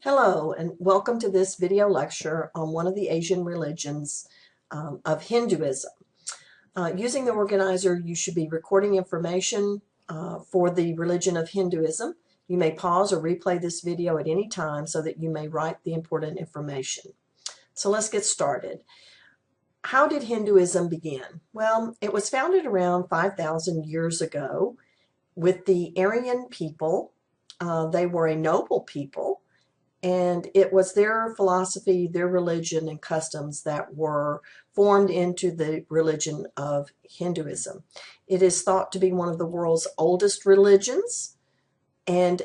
Hello, and welcome to this video lecture on one of the Asian religions of Hinduism. Using the organizer, you should be recording information for the religion of Hinduism. You may pause or replay this video at any time so that you may write the important information. So let's get started. How did Hinduism begin? Well, it was founded around 5,000 years ago with the Aryan people. They were a noble people. And it was their philosophy, their religion, and customs that were formed into the religion of Hinduism. It is thought to be one of the world's oldest religions. And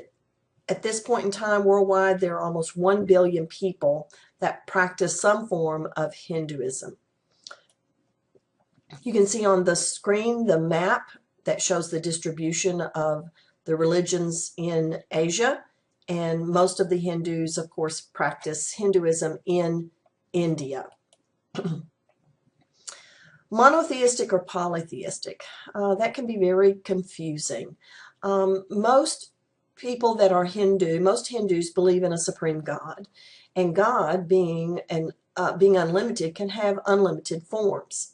at this point in time, worldwide, there are almost 1 billion people that practice some form of Hinduism. You can see on the screen the map that shows the distribution of the religions in Asia. And most of the Hindus, of course, practice Hinduism in India. Monotheistic or polytheistic, that can be very confusing. Most people that are Hindu, most Hindus believe in a supreme God. And God, being unlimited, can have unlimited forms.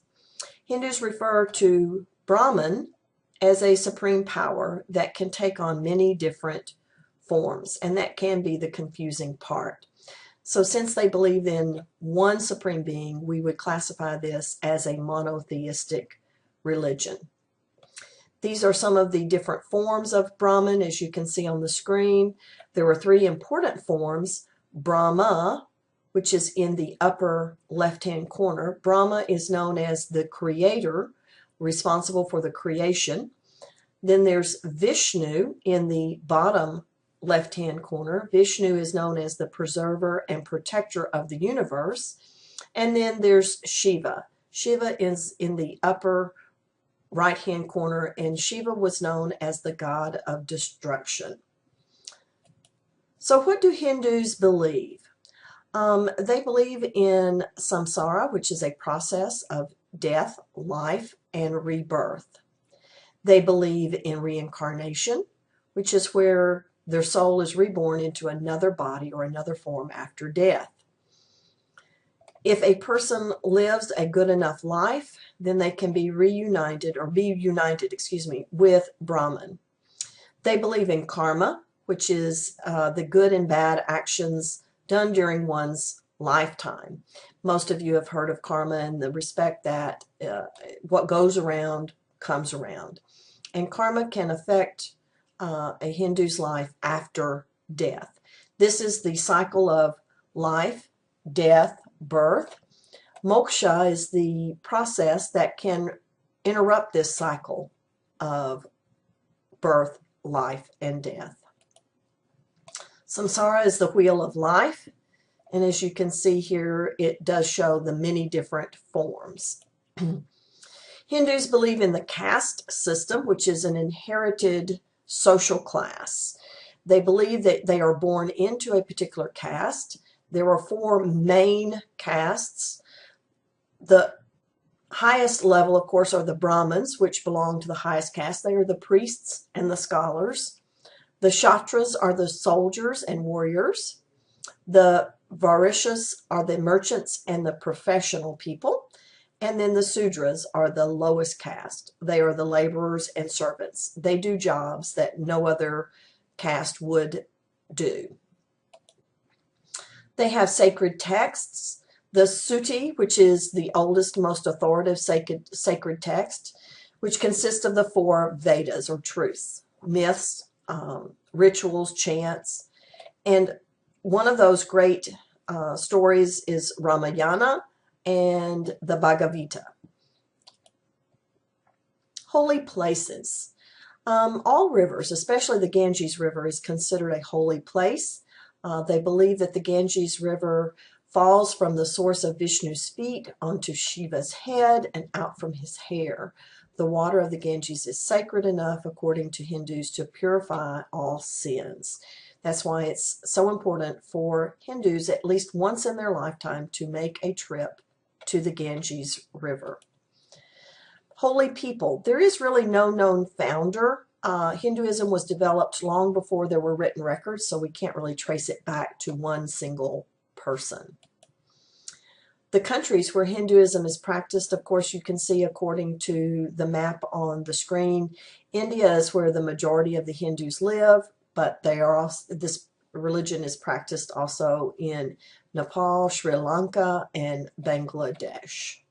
Hindus refer to Brahman as a supreme power that can take on many different forms, and that can be the confusing part. So since they believe in one supreme being, we would classify this as a monotheistic religion. These are some of the different forms of Brahman, as you can see on the screen. There are 3 important forms. Brahma, which is in the upper left-hand corner. Brahma is known as the creator, responsible for the creation. Then there's Vishnu in the bottom left-hand corner. Vishnu is known as the preserver and protector of the universe. And then there's Shiva. Shiva is in the upper right-hand corner, and Shiva was known as the god of destruction. So what do Hindus believe? They believe in samsara, which is a process of death, life, and rebirth. They believe in reincarnation, which is where their soul is reborn into another body or another form after death. If a person lives a good enough life, then they can be united with Brahman. They believe in karma, which is the good and bad actions done during one's lifetime. Most of you have heard of karma in the respect that what goes around comes around. And karma can affect a Hindu's life after death. This is the cycle of life, death, birth. Moksha is the process that can interrupt this cycle of birth, life, and death. Samsara is the wheel of life, and as you can see here, it does show the many different forms. Hindus believe in the caste system, which is an inherited social class. They believe that they are born into a particular caste. There are 4 main castes. The highest level, of course, are the Brahmins, which belong to the highest caste. They are the priests and the scholars. The Kshatras are the soldiers and warriors. The Vaishyas are the merchants and the professional people. And then the Sudras are the lowest caste. They are the laborers and servants. They do jobs that no other caste would do. They have sacred texts. The Suti, which is the oldest, most authoritative sacred text, which consists of the 4 Vedas or truths, myths, rituals, chants. And one of those great stories is Ramayana and the Bhagavad Gita. Holy places. All rivers, especially the Ganges River, is considered a holy place. They believe that the Ganges River falls from the source of Vishnu's feet onto Shiva's head and out from his hair. The water of the Ganges is sacred enough, according to Hindus, to purify all sins. That's why it's so important for Hindus at least once in their lifetime to make a trip to the Ganges River. Holy people. There is really no known founder Hinduism was developed long before there were written records, so we can't really trace it back to one single person. The countries where Hinduism is practiced, of course, you can see according to the map on the screen. India is where the majority of the Hindus live, but they are also, this religion is practiced also in Nepal, Sri Lanka, and Bangladesh.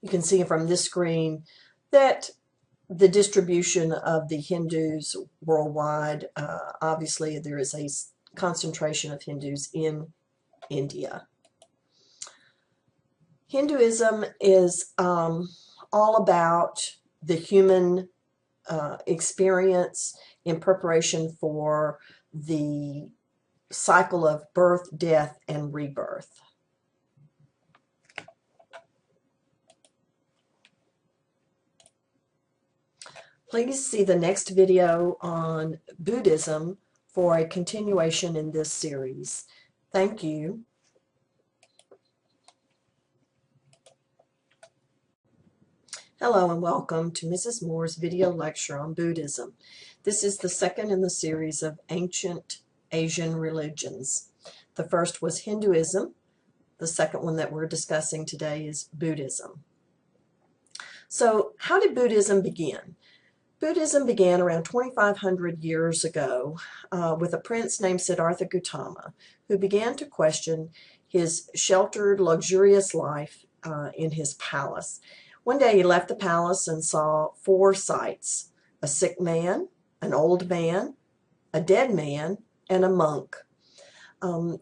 You can see from this screen that the distribution of the Hindus worldwide, obviously there is a concentration of Hindus in India. Hinduism is all about the human experience in preparation for the cycle of birth, death, and rebirth. Please see the next video on Buddhism for a continuation in this series. Thank you. Hello and welcome to Mrs. Moore's video lecture on Buddhism. This is the second in the series of ancient Asian religions. The first was Hinduism. The second one that we're discussing today is Buddhism. So, how did Buddhism begin? Buddhism began around 2,500 years ago with a prince named Siddhartha Gautama, who began to question his sheltered, luxurious life in his palace. One day he left the palace and saw 4 sights: a sick man, an old man, a dead man, and a monk.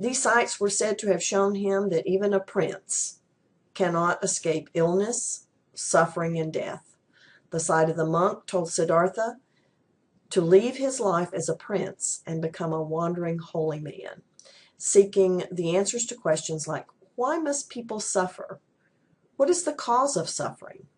These sights were said to have shown him that even a prince cannot escape illness, suffering, and death. The sight of the monk told Siddhartha to leave his life as a prince and become a wandering holy man, seeking the answers to questions like, why must people suffer? What is the cause of suffering?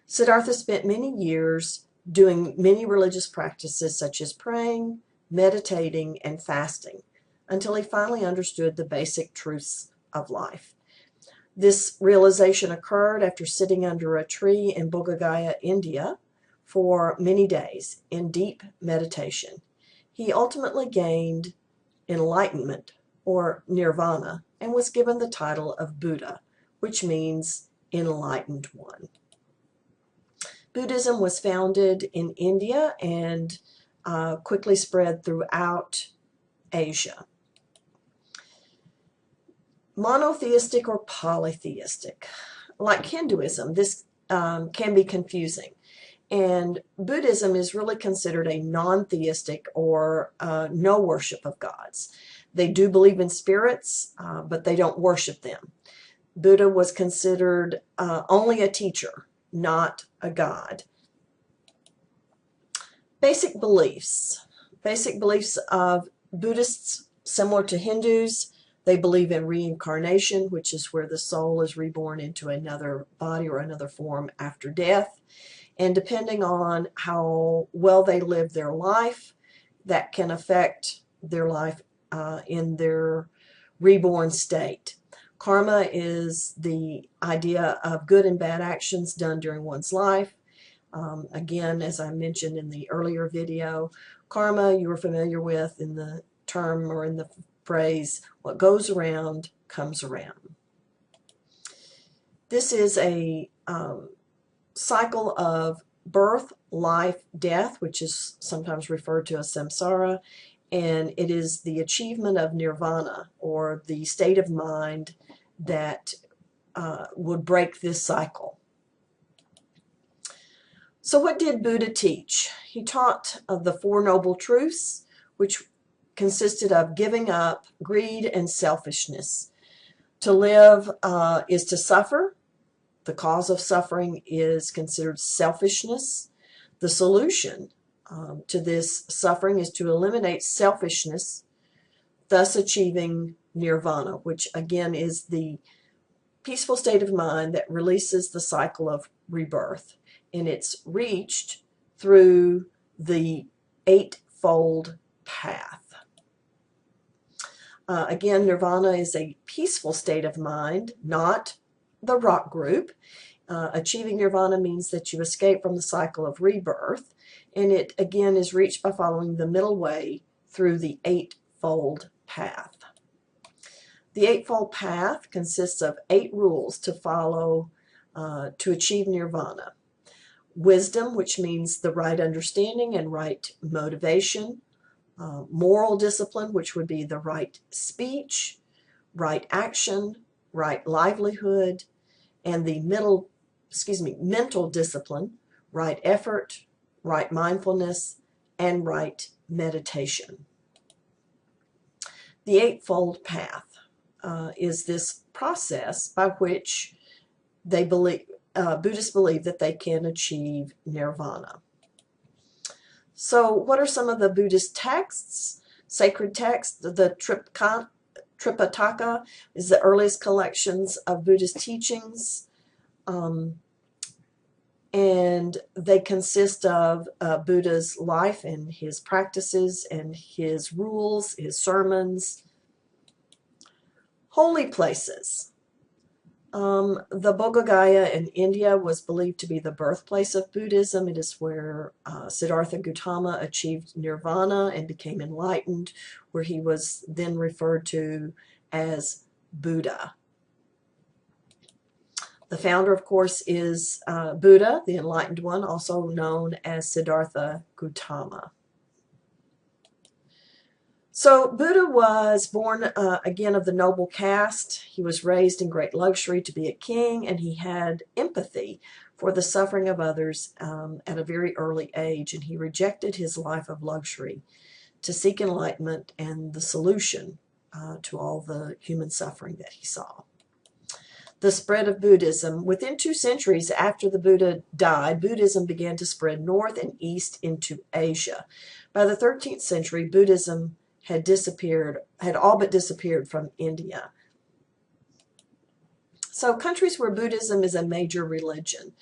Siddhartha spent many years doing many religious practices such as praying, meditating, and fasting, until he finally understood the basic truths of life. This realization occurred after sitting under a tree in Bodh Gaya, India, for many days in deep meditation. He ultimately gained enlightenment, or nirvana, and was given the title of Buddha, which means enlightened one. Buddhism was founded in India and quickly spread throughout Asia. Monotheistic or polytheistic. Like Hinduism, this can be confusing. And Buddhism is really considered a non-theistic or no worship of gods. They do believe in spirits, but they don't worship them. Buddha was considered only a teacher, not a god. Basic beliefs. Basic beliefs of Buddhists, similar to Hindus. They believe in reincarnation, which is where the soul is reborn into another body or another form after death. And depending on how well they live their life, that can affect their life in their reborn state. Karma is the idea of good and bad actions done during one's life. Again, as I mentioned in the earlier video, karma you are familiar with in the term or in the phrase, what goes around comes around. This is a cycle of birth, life, death, which is sometimes referred to as samsara, and it is the achievement of nirvana, or the state of mind that would break this cycle. So what did Buddha teach? He taught of the Four Noble Truths, which consisted of giving up greed and selfishness. To live is to suffer. The cause of suffering is considered selfishness. The solution to this suffering is to eliminate selfishness, thus achieving nirvana, which again is the peaceful state of mind that releases the cycle of rebirth. And it's reached through the Eightfold Path. Again, nirvana is a peaceful state of mind, not the rock group. Achieving nirvana means that you escape from the cycle of rebirth, and it again is reached by following the middle way through the Eightfold Path. The Eightfold Path consists of 8 rules to follow to achieve nirvana. Wisdom, which means the right understanding and right motivation. Moral discipline, which would be the right speech, right action, right livelihood, and the mental discipline, right effort, right mindfulness, and right meditation. The Eightfold Path is this process by which they believe, Buddhists believe that they can achieve nirvana. So what are some of the Buddhist texts? Sacred texts, the Tripitaka is the earliest collections of Buddhist teachings, and they consist of Buddha's life and his practices and his rules, his sermons. Holy places. The Bodh Gaya in India was believed to be the birthplace of Buddhism. It is where Siddhartha Gautama achieved nirvana and became enlightened, where he was then referred to as Buddha. The founder, of course, is Buddha, the enlightened one, also known as Siddhartha Gautama. So Buddha was born again of the noble caste. He was raised in great luxury to be a king, and he had empathy for the suffering of others at a very early age, and he rejected his life of luxury to seek enlightenment and the solution to all the human suffering that he saw. The spread of Buddhism. Within 2 centuries after the Buddha died, Buddhism began to spread north and east into Asia. By the 13th century, Buddhism had all but disappeared from India. So countries where Buddhism is a major religion.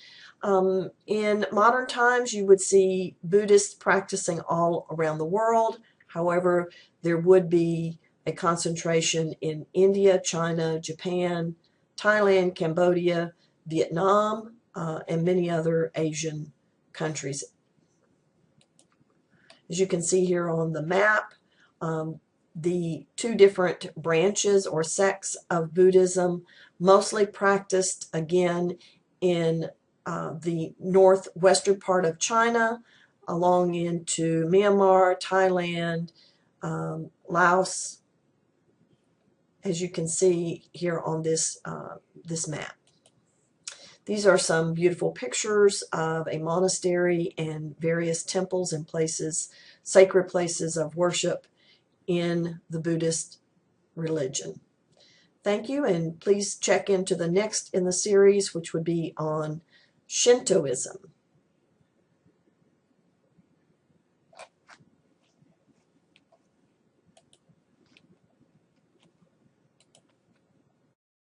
In modern times, you would see Buddhists practicing all around the world. However, there would be a concentration in India, China, Japan, Thailand, Cambodia, Vietnam, and many other Asian countries. As you can see here on the map, the 2 different branches or sects of Buddhism mostly practiced again in the northwestern part of China, along into Myanmar, Thailand, Laos, as you can see here on this map. These are some beautiful pictures of a monastery and various temples and places, sacred places of worship in the Buddhist religion. Thank you, and please check into the next in the series, which would be on Shintoism.